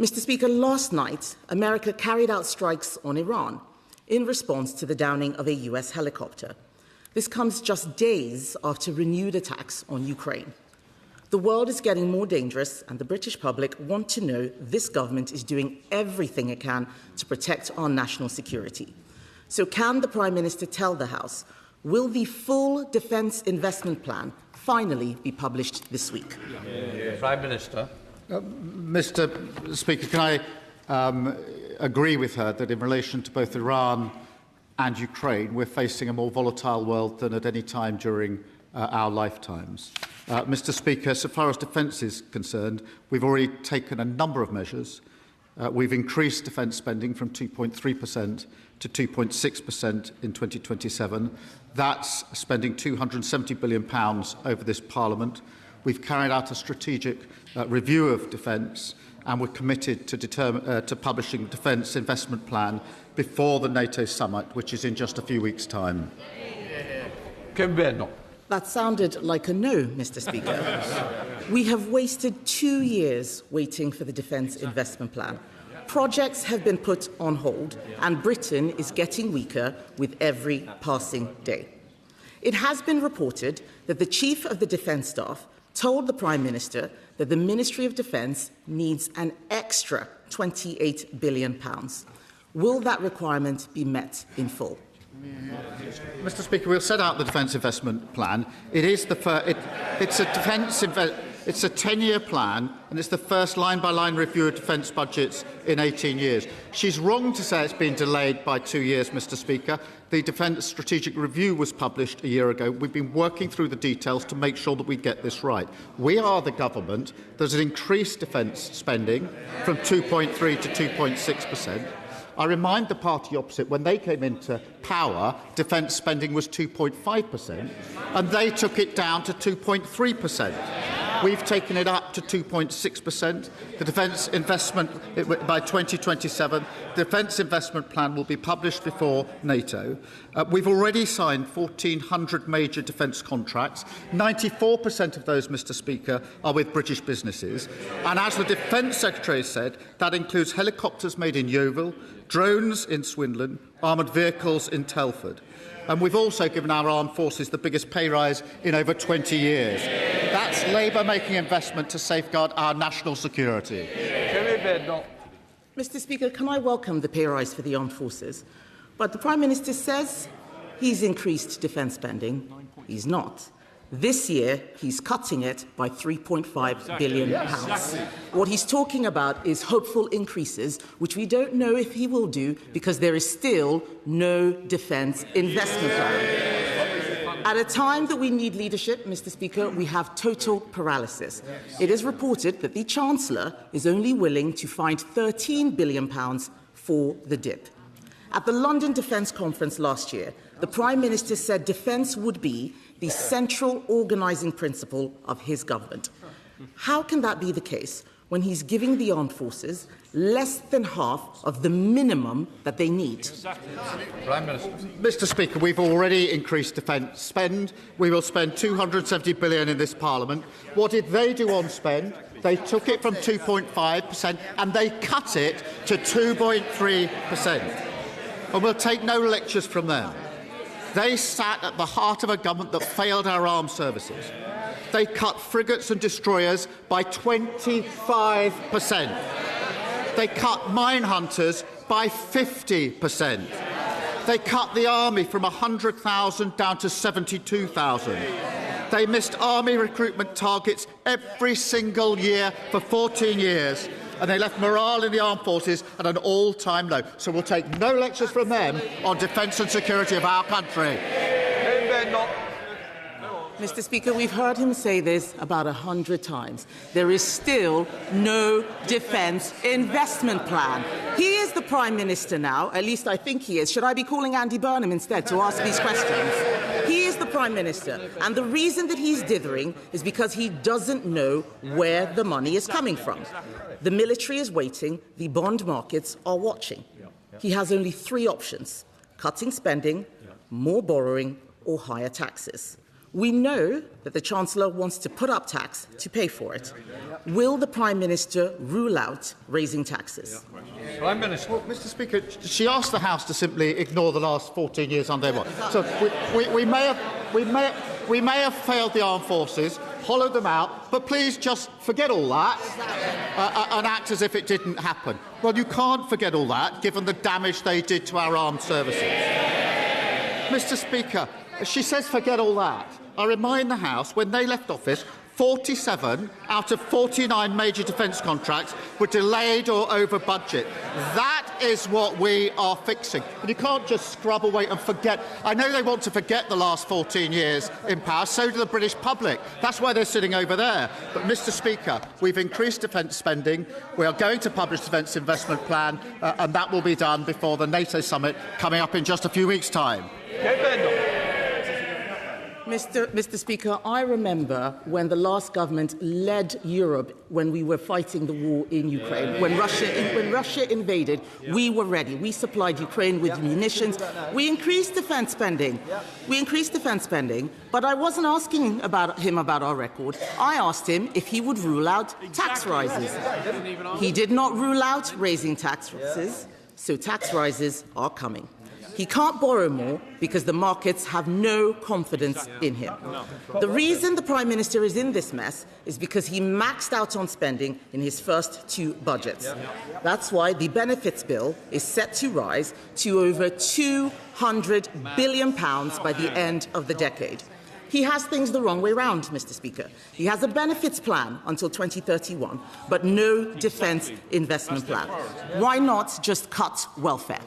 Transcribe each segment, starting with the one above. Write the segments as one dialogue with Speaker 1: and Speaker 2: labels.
Speaker 1: Mr. Speaker, last night, America carried out strikes on Iran in response to the downing of a US helicopter. This comes just days after renewed attacks on Ukraine. The world is getting more dangerous, and the British public want to know this government is doing everything it can to protect our national security. So can the Prime Minister tell the House, will the full defence investment plan finally be published this week?
Speaker 2: Prime Minister.
Speaker 3: Mr. Speaker, can I agree with her that in relation to both Iran and Ukraine, we're facing a more volatile world than at any time during our lifetimes. Mr. Speaker, so far as defence is concerned, we've already taken a number of measures. We've increased defence spending from 2.3% to 2.6% in 2027. That's spending £270 billion over this Parliament. We've carried out a strategic review of defence, and we're committed to publishing the Defence Investment Plan before the NATO summit, which is in just a few weeks' time.
Speaker 2: Kemi Badenoch.
Speaker 1: That sounded like a no, Mr. Speaker. We have wasted 2 years waiting for the Defence Investment Plan. Projects have been put on hold, and Britain is getting weaker with every passing day. It has been reported that the Chief of the Defence Staff told the Prime Minister that the Ministry of Defence needs an extra £28 billion. Will that requirement be met in full?
Speaker 3: Mr. Speaker, we'll set out the Defence Investment Plan. It's a 10-year plan, and it's the first line-by-line review of defence budgets in 18 years. She's wrong to say it's been delayed by 2 years, Mr. Speaker. The Defence Strategic Review was published a year ago. We've been working through the details to make sure that we get this right. We are the government that has increased defence spending from 2.3 to 2.6%. I remind the party opposite, when they came into power, defence spending was 2.5%, and they took it down to 2.3%. We've taken it up to 2.6%. The defence investment, by 2027, the defence investment plan will be published before NATO. We've already signed 1,400 major defence contracts. 94% of those, Mr. Speaker, are with British businesses. And as the Defence Secretary said, that includes helicopters made in Yeovil, drones in Swindon, armoured vehicles in Telford. And we've also given our armed forces the biggest pay rise in over 20 years. That's Labour making investment to safeguard our national security.
Speaker 1: Mr. Speaker, can I welcome the pay rise for the armed forces? But the Prime Minister says he's increased defence spending. He's not. This year, he's cutting it by £3.5 billion. What he's talking about is hopeful increases, which we don't know if he will do because there is still no defence investment plan. At a time that we need leadership, Mr. Speaker, we have total paralysis. It is reported that the Chancellor is only willing to find £13 billion for the dip. At the London Defence Conference last year, the Prime Minister said defence would be the central organising principle of his government. How can that be the case when he's giving the armed forces less than half of the minimum that they need?
Speaker 2: Prime Minister.
Speaker 3: Mr. Speaker, we've already increased defence spend. We will spend £270 billion in this Parliament. What did they do on spend? They took it from 2.5% and they cut it to 2.3%. And we'll take no lectures from them. They sat at the heart of a government that failed our armed services. They cut frigates and destroyers by 25%. They cut mine hunters by 50%. They cut the army from 100,000 down to 72,000. They missed army recruitment targets every single year for 14 years. And they left morale in the armed forces at an all-time low. So we'll take no lectures from them on defence and security of our country.
Speaker 1: Mr. Speaker, we've heard him say this about 100 times. There is still no defence investment plan. He is the Prime Minister now, at least I think he is. Should I be calling Andy Burnham instead to ask these questions? He is the Prime Minister, and the reason that he's dithering is because he doesn't know where the money is coming from. The military is waiting, the bond markets are watching. He has only 3 options: cutting spending, more borrowing, or higher taxes. We know that the Chancellor wants to put up tax to pay for it. Will the Prime Minister rule out raising taxes?
Speaker 2: Prime Minister.
Speaker 3: Well, Mr. Speaker, she asked the House to simply ignore the last 14 years under their watch. So we may have failed the armed forces, hollowed them out, but please just forget all that and act as if it didn't happen. Well, you can't forget all that, given the damage they did to our armed services. Mr. Speaker, she says forget all that. I remind the House, when they left office, 47 out of 49 major defence contracts were delayed or over budget. That is what we are fixing. And you can't just scrub away and forget. I know they want to forget the last 14 years in power, so do the British public. That's why they're sitting over there. But, Mr. Speaker, we've increased defence spending. We are going to publish the Defence Investment Plan, and that will be done before the NATO summit coming up in just a few weeks' time.
Speaker 1: Mr. Speaker, I remember when the last government led Europe when we were fighting the war in Ukraine. When Russia invaded, we were ready. We supplied Ukraine with munitions. We increased defence spending. But I wasn't asking him about our record. I asked him if he would rule out tax rises. He did not rule out raising taxes, so tax rises are coming. He can't borrow more because the markets have no confidence in him. The reason the Prime Minister is in this mess is because he maxed out on spending in his first two budgets. That's why the benefits bill is set to rise to over £200 billion by the end of the decade. He has things the wrong way round, Mr. Speaker. He has a benefits plan until 2031, but no defence investment plan. Why not just cut welfare?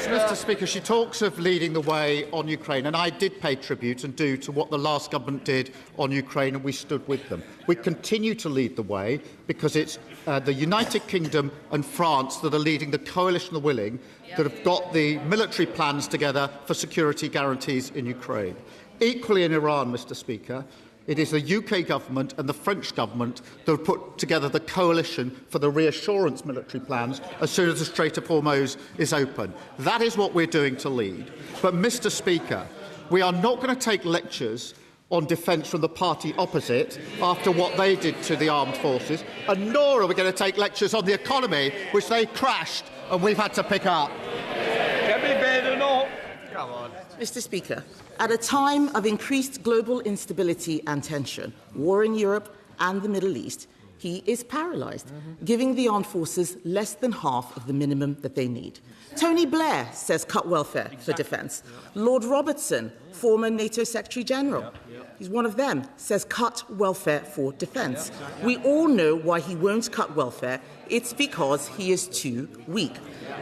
Speaker 3: Mr. Speaker, she talks of leading the way on Ukraine, and I did pay tribute and do to what the last government did on Ukraine, and we stood with them. We continue to lead the way because it's the United Kingdom and France that are leading the coalition of the willing that have got the military plans together for security guarantees in Ukraine. Equally in Iran, Mr. Speaker, it is the UK government and the French government that have put together the coalition for the reassurance military plans as soon as the Strait of Hormuz is open. That is what we're doing to lead. But, Mr. Speaker, we are not going to take lectures on defence from the party opposite after what they did to the armed forces, and nor are we going to take lectures on the economy, which they crashed and we've had to pick up.
Speaker 2: Kemi Badenoch. Come on.
Speaker 1: Mr. Speaker, at a time of increased global instability and tension, war in Europe and the Middle East, he is paralysed, giving the armed forces less than half of the minimum that they need. Tony Blair says cut welfare for defence. Lord Robertson, former NATO Secretary-General, he's one of them, says cut welfare for defence. We all know why he won't cut welfare. It's because he is too weak.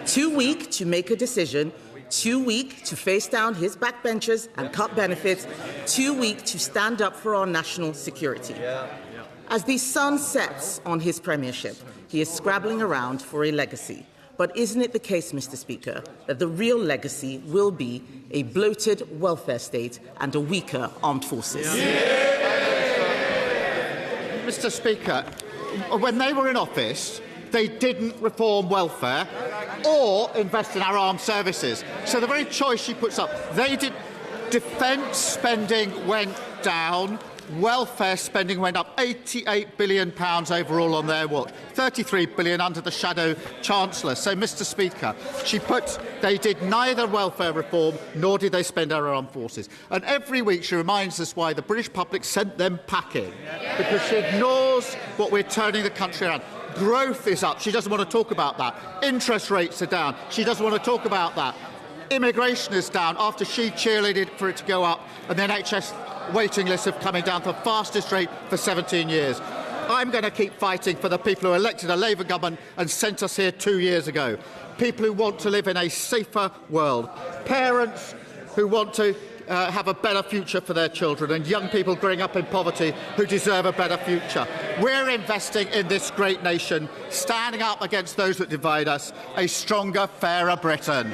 Speaker 1: Too weak to make a decision, too weak to face down his backbenchers and cut benefits, too weak to stand up for our national security. As the sun sets on his premiership, he is scrabbling around for a legacy. But isn't it the case, Mr. Speaker, that the real legacy will be a bloated welfare state and a weaker armed forces?
Speaker 3: Mr. Speaker, when they were in office, they didn't reform welfare or invest in our armed services. So the very choice she puts up, they did. Defence spending went down. Welfare spending went up £88 billion overall on their watch, £33 billion under the shadow Chancellor. So, Mr. Speaker, they did neither welfare reform nor did they spend our armed forces. And every week she reminds us why the British public sent them packing, because she ignores what we're turning the country around. Growth is up. She doesn't want to talk about that. Interest rates are down. She doesn't want to talk about that. Immigration is down after she cheerleaded for it to go up, and the NHS waiting lists have coming down to the fastest rate for 17 years. I'm going to keep fighting for the people who elected a Labour government and sent us here 2 years ago. People who want to live in a safer world. Parents who want to have a better future for their children, and young people growing up in poverty who deserve a better future. We're investing in this great nation, standing up against those that divide us, a stronger, fairer Britain.